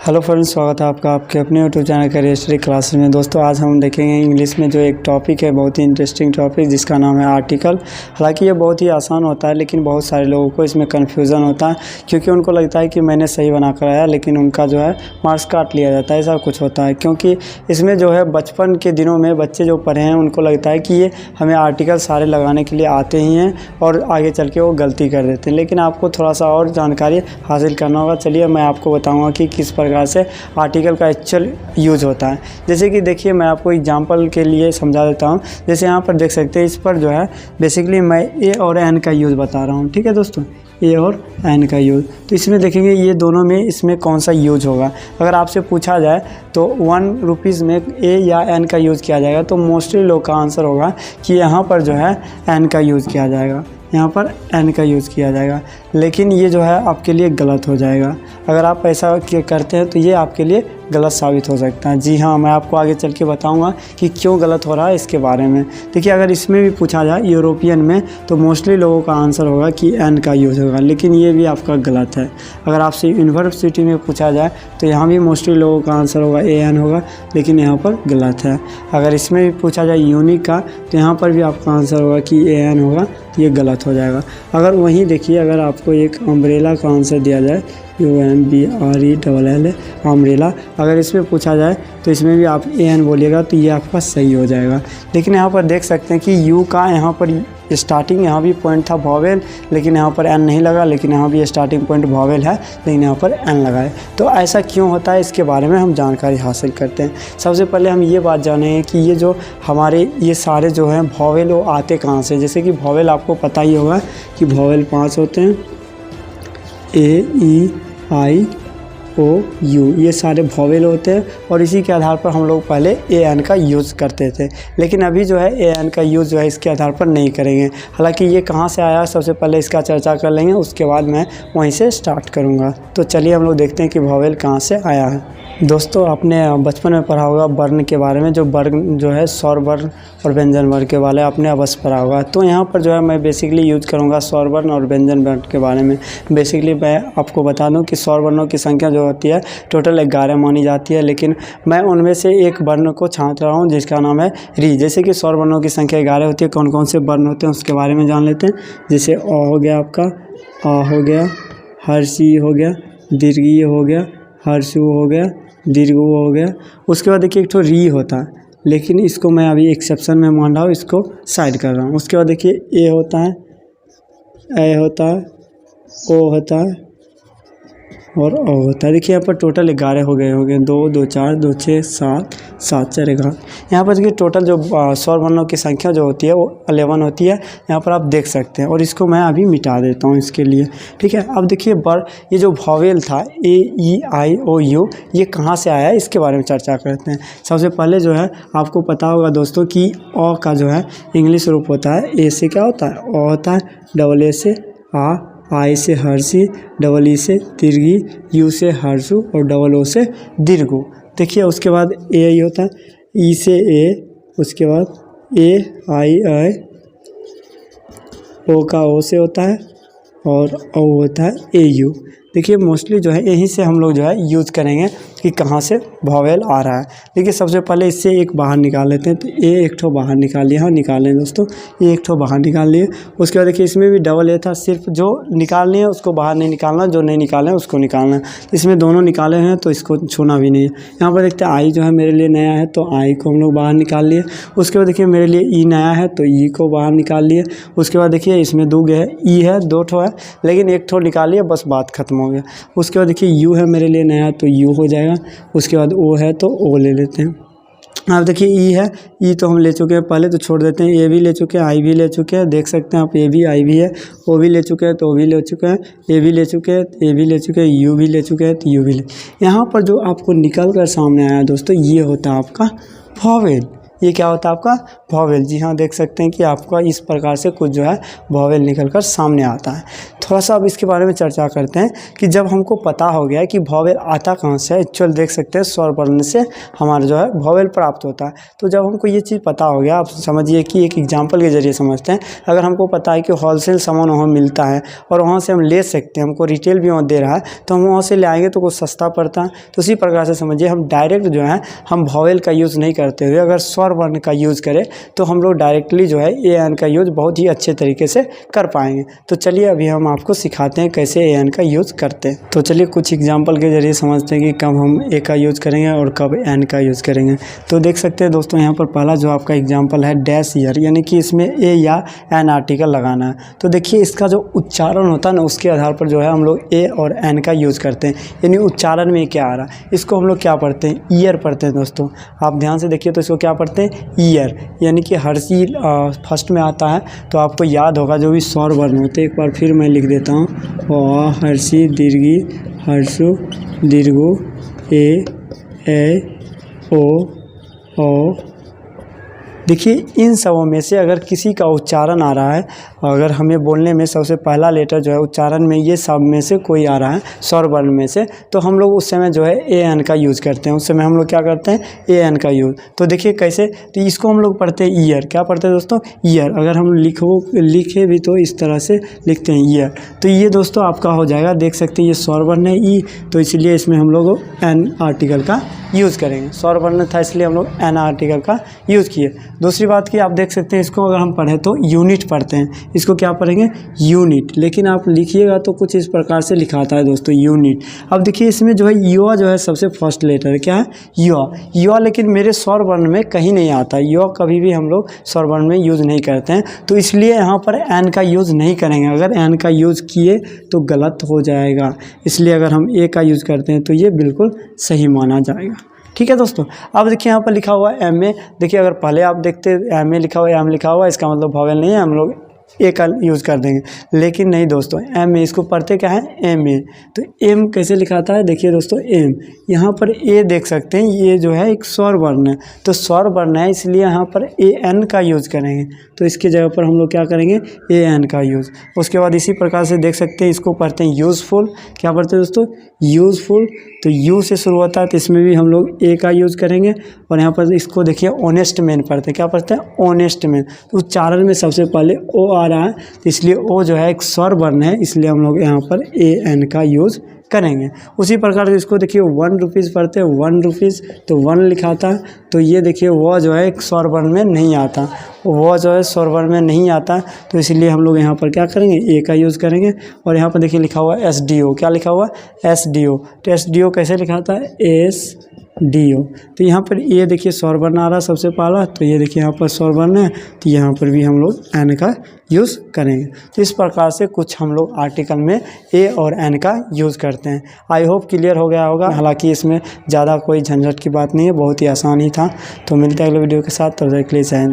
Hello friends, स्वागत है आपका आपके अपने YouTube channel career study classes में। दोस्तों आज हम देखेंगे इंग्लिश में जो एक टॉपिक है, बहुत ही इंटरेस्टिंग टॉपिक, जिसका नाम है आर्टिकल। हालांकि ये बहुत ही आसान होता है, लेकिन बहुत सारे लोगों को इसमें कन्फ्यूज़न होता है, क्योंकि उनको लगता है कि मैंने सही बना कर आया, लेकिन उनका जो है मार्क्स काट लिया जाता है। ऐसा कुछ होता है, क्योंकि इसमें जो है बचपन के दिनों में बच्चे जो पढ़े हैं उनको लगता है कि ये हमें आर्टिकल सारे लगाने के लिए आते ही हैं और आगे चल के वो गलती कर देते हैं। लेकिन आपको थोड़ा सा और जानकारी हासिल करना होगा। चलिए मैं आपको बताऊँगा कि किस प्रकार से आर्टिकल का एक्चुअल यूज होता है। जैसे कि देखिए, मैं आपको एग्जांपल के लिए समझा देता हूं। जैसे यहाँ पर देख सकते हैं, इस पर जो है बेसिकली मैं ए और एन का यूज़ बता रहा हूं। ठीक है दोस्तों, ए और एन का यूज़। तो इसमें देखेंगे ये दोनों में इसमें कौन सा यूज होगा। अगर आपसे पूछा जाए तो 1 रुपीज़ में ए या एन का यूज़ किया जाएगा, तो मोस्टली लोग का आंसर होगा कि यहाँ पर जो है एन का यूज़ किया जाएगा, यहाँ पर एन का यूज़ किया जाएगा। लेकिन ये जो है आपके लिए गलत हो जाएगा। अगर आप ऐसा करते हैं तो ये आपके लिए गलत साबित हो सकता है। जी हाँ, मैं आपको आगे चल के बताऊंगा कि क्यों गलत हो रहा है इसके बारे में। देखिए, अगर इसमें भी पूछा जाए यूरोपियन में, तो मोस्टली लोगों का आंसर होगा कि एन का यूज़ होगा, लेकिन ये भी आपका गलत है। अगर आपसे यूनिवर्सिटी में पूछा जाए तो यहाँ भी मोस्टली लोगों का आंसर होगा ए एन होगा, लेकिन यहाँ पर गलत है। अगर इसमें भी पूछा जाए यूनिक का, तो यहाँ पर भी आपका आंसर होगा कि ए एन होगा, ये गलत हो जाएगा। अगर वहीं देखिए, अगर आपको एक अम्ब्रेला का आंसर दिया जाए, UMBRELL अम्ब्रेला, अगर इसमें पूछा जाए तो इसमें भी आप ए एन बोलिएगा, तो ये आपका सही हो जाएगा। लेकिन यहाँ पर देख सकते हैं कि यू का यहाँ पर स्टार्टिंग यहाँ भी पॉइंट था वॉवेल, लेकिन यहाँ पर एन नहीं लगा। लेकिन यहाँ भी स्टार्टिंग पॉइंट वॉवेल है, लेकिन यहाँ पर एन लगा है। तो ऐसा क्यों होता है, इसके बारे में हम जानकारी हासिल करते हैं। सबसे पहले हम ये बात जानेंगे कि ये जो हमारे ये सारे जो हैं वॉवेल, वो आते कहाँ से। जैसे कि वॉवेल आपको पता ही होगा कि वॉवेल 5 होते हैं, AEIOU, ये सारे वॉवेल होते हैं। और इसी के आधार पर हम लोग पहले ए एन का यूज़ करते थे, लेकिन अभी जो है ए एन का यूज़ जो है इसके आधार पर नहीं करेंगे। हालांकि ये कहाँ से आया, सबसे पहले इसका चर्चा कर लेंगे, उसके बाद मैं वहीं से स्टार्ट करूँगा। तो चलिए हम लोग देखते हैं कि वॉवेल कहाँ से आया है। दोस्तों, आपने बचपन में पढ़ा होगा वर्ण के बारे में, जो वर्ण जो है स्वर वर्ण और व्यंजन वर्ण के बारे में आपने अवश्य पढ़ा होगा। तो यहाँ पर जो है मैं बेसिकली यूज़ करूँगा स्वर वर्ण और व्यंजन वर्ण के बारे में। बेसिकली मैं आपको बता दूँ कि स्वर वर्णों की संख्या जो होती है टोटल 11 मानी जाती है, लेकिन मैं उनमें से एक वर्ण को छांट रहा हूँ जिसका नाम है री। जैसे कि स्वर वर्णों की संख्या 11 होती है, कौन कौन से वर्ण होते हैं उसके बारे में जान लेते हैं। जैसे अ हो गया, आपका आ हो गया, हर्षी हो गया, दीर्घी हो गया, हर्षु हो गया, दीर्घु हो गया। उसके बाद देखिए एक तो री होता है, लेकिन इसको मैं अभी एक्सेप्शन में मान रहा हूँ, इसको साइड कर रहा हूँ। उसके बाद देखिए ए होता है, ए होता है, ओ होता है और ओ होता है। देखिए यहाँ पर टोटल 11 हो गए 2 2 4 2 6 7 7 4 11। यहाँ पर देखिए टोटल जो स्वर वर्णों की संख्या जो होती है वो 11 होती है, यहाँ पर आप देख सकते हैं। और इसको मैं अभी मिटा देता हूँ इसके लिए, ठीक है। अब देखिए ये जो वॉवेल था AEIOU, ये कहाँ से आया है इसके बारे में चर्चा करते हैं। सबसे पहले जो है आपको पता होगा दोस्तों कि अ का जो है इंग्लिश रूप होता है, ए से क्या होता है, अ होता है, डबल ए से आ, आई से हर्षी, डबल ई से दीर्घी, यू से हर्षु और डबल ओ से दीर्घु। देखिए उसके बाद ए आई होता है, ई से ए, उसके बाद ए आई आई, ओ का ओ से होता है और ओ होता है ए यू। देखिए मोस्टली जो है यहीं से हम लोग जो है यूज़ करेंगे कि कहाँ से वॉवेल आ रहा है। देखिए सबसे पहले इससे एक बाहर निकाल लेते हैं। तो ए एक ठो बाहर निकाल लिया, हाँ निकाल लें दोस्तों, ये एक ठो बाहर निकाल लिए। उसके बाद देखिए इसमें भी डबल ए था, सिर्फ जो निकालनी है उसको बाहर नहीं निकालना, जो नहीं निकाले उसको निकालना। इसमें दोनों निकाले हैं तो इसको छूना भी नहीं है। यहाँ पर देखते हैं आई जो है मेरे लिए नया है, तो आई को हम लोग बाहर निकाल लिए। उसके बाद देखिए मेरे लिए ई नया है, तो ई को बाहर निकाल लिए। उसके बाद देखिए इसमें दो है, ई है, 2 ठो है, लेकिन एक ठो निकालिए, बस बात खत्म हो गया। उसके बाद देखिए यू है मेरे लिए नया, तो यू हो जाएगा। उसके बाद ओ है तो ओ ले लेते हैं। अब देखिए ई है, ई तो हम ले चुके हैं पहले, तो छोड़ देते हैं। ए भी ले चुके हैं, आई भी ले चुके हैं, देख सकते हैं आप, ए भी आई भी है। ओ भी ले चुके हैं तो ओ भी ले चुके हैं, ए भी ले चुके हैं, ए भी ले चुके हैं, यू भी ले चुके हैं तो यू भी ले। यहाँ पर जो आपको निकल कर सामने आया दोस्तों, ये होता है आपका वॉवेल। ये क्या होता है आपका वॉवेल। जी हाँ, देख सकते हैं कि आपका इस प्रकार से कुछ जो है वॉवेल निकल कर सामने आता है। थोड़ा सा अब इसके बारे में चर्चा करते हैं कि जब हमको पता हो गया कि वॉवेल आता कहाँ से है, एक्चुअल देख सकते हैं स्वर वर्ण से हमारा जो है वॉवेल प्राप्त होता है। तो जब हमको ये चीज़ पता हो गया, आप समझिए कि एक एग्जाम्पल के जरिए समझते हैं। अगर हमको पता है कि होलसेल सामान वहाँ मिलता है और वहाँ से हम ले सकते हैं, हमको रिटेल भी वहाँ दे रहा है, तो हम वहाँ से ले आएंगे तो कुछ सस्ता पड़ता है। तो उसी प्रकार से समझिए हम डायरेक्ट जो है हम वॉवेल का यूज़ नहीं करते हुए अगर स्वर वर्ण का यूज़ करें तो हम लोग डायरेक्टली जो है ए एन का यूज़ बहुत ही अच्छे तरीके से कर पाएंगे। तो चलिए अभी हम आपको सिखाते हैं कैसे ए एन का यूज़ करते हैं। तो चलिए कुछ एग्जाम्पल के जरिए समझते हैं कि कब हम ए का यूज़ करेंगे और कब एन का यूज़ करेंगे। तो देख सकते हैं दोस्तों, यहाँ पर पहला जो आपका एग्जाम्पल है डैश ईयर, यानी कि इसमें ए या एन आर्टिकल लगाना है। तो देखिए इसका जो उच्चारण होता है ना, उसके आधार पर जो है हम लोग ए और एन का यूज़ करते हैं। यानी उच्चारण में क्या आ रहा है, इसको हम लोग क्या पढ़ते हैं, ईयर पढ़ते हैं। दोस्तों आप ध्यान से देखिए तो इसको क्या पढ़ते हैं, ईयर। यानी कि हर्षी फर्स्ट में आता है तो आपको याद होगा जो भी स्वर वर्ण होते हैं। एक बार फिर मैं लिख देता हूँ, हर्षी दीर्घी हर्षु दीर्घो ए ओ। देखिए इन सबों में से अगर किसी का उच्चारण आ रहा है, अगर हमें बोलने में सबसे पहला लेटर जो है उच्चारण में ये सब में से कोई आ रहा है स्वर वर्ण में से, तो हम लोग उस समय जो है ए एन का यूज़ करते हैं। उस समय हम लोग क्या करते हैं, ए एन का यूज़। तो देखिए कैसे, तो इसको हम लोग पढ़ते हैं ईयर। क्या पढ़ते हैं दोस्तों, ईयर। अगर हम लिखे भी तो इस तरह से लिखते हैं ईयर। तो ये दोस्तों आपका हो जाएगा, देख सकते हैं ये स्वर वर्ण है ई, तो इसलिए इसमें हम लोग एन आर्टिकल का यूज़ करेंगे। स्वर वर्ण था इसलिए हम लोग एन आर्टिकल का यूज़ किए। दूसरी बात की आप देख सकते हैं, इसको अगर हम पढ़ें तो यूनिट पढ़ते हैं। इसको क्या पढ़ेंगे, यूनिट। लेकिन आप लिखिएगा तो कुछ इस प्रकार से लिखाता है दोस्तों, यूनिट। अब देखिए इसमें जो है युवा जो है सबसे फर्स्ट लेटर है, क्या है, युवा। लेकिन मेरे स्वर वर्ण में कहीं नहीं आता, युवा कभी भी हम लोग स्वर वर्ण में यूज़ नहीं करते हैं। तो इसलिए यहाँ पर एन का यूज़ नहीं करेंगे। अगर एन का यूज़ किए तो गलत हो जाएगा, इसलिए अगर हम ए का यूज़ करते हैं तो ये बिल्कुल सही माना जाएगा। ठीक है दोस्तों। अब देखिए यहाँ पर लिखा हुआ है एम ए। देखिए अगर पहले आप देखते एम ए लिखा हुआ है, एम लिखा हुआ है, इसका मतलब वॉवेल नहीं है, हम लोग ए का यूज़ कर देंगे। लेकिन नहीं दोस्तों, एम ए, इसको पढ़ते क्या है, एम ए। तो एम कैसे लिखाता है, देखिए दोस्तों एम, यहाँ पर ए देख सकते हैं, ये जो है एक स्वर वर्ण है। तो स्वर वर्ण है इसलिए यहाँ पर ए एन का यूज़ करेंगे। तो इसकी जगह पर हम लोग क्या करेंगे, ए एन का यूज़। उसके बाद इसी प्रकार से देख सकते हैं, इसको पढ़ते हैं यूज़फुल। क्या पढ़ते हैं दोस्तों, यूज़फुल। तो यू से शुरू होता है तो इसमें भी हम लोग ए का यूज़ करेंगे। और यहाँ पर इसको देखिए ऑनेस्ट मैन पढ़ते हैं। क्या पढ़ते हैं, ऑनेस्ट मैन। तो उच्चारण में सबसे पहले ओ आ रहा है, तो इसलिए ओ जो है एक स्वर वर्ण है, इसलिए हम लोग यहाँ पर ए एन का यूज़ करेंगे। उसी प्रकार से इसको देखिए 1 रुपीज़ पढ़ते हैं, 1 रुपीज़, तो 1 लिखाता है। तो ये देखिए वह जो है एक स्वर वर्ण में नहीं आता, वह जो है स्वर वर्ण में नहीं आता, तो इसलिए हम लोग यहाँ पर क्या करेंगे, ए का यूज़ करेंगे। और यहाँ पर देखिए लिखा हुआ है एस डी ओ। क्या लिखा हुआ है, एस डी ओ। तो एस डी ओ कैसे लिखाता है, एस डी ओ। तो यहाँ पर ये देखिए स्वर वर्ण आ रहा है सबसे पहला, तो ये देखिए यहाँ पर स्वर वर्ण है, तो यहाँ पर भी हम लोग एन का यूज़ करेंगे। तो इस प्रकार से कुछ हम लोग आर्टिकल में ए और एन का यूज़ करते हैं। आई होप क्लियर हो गया होगा। हालांकि इसमें ज़्यादा कोई झंझट की बात नहीं है, बहुत ही आसान ही था। तो मिलते हैं अगले वीडियो के साथ, तब तक के लिए जय हिंद।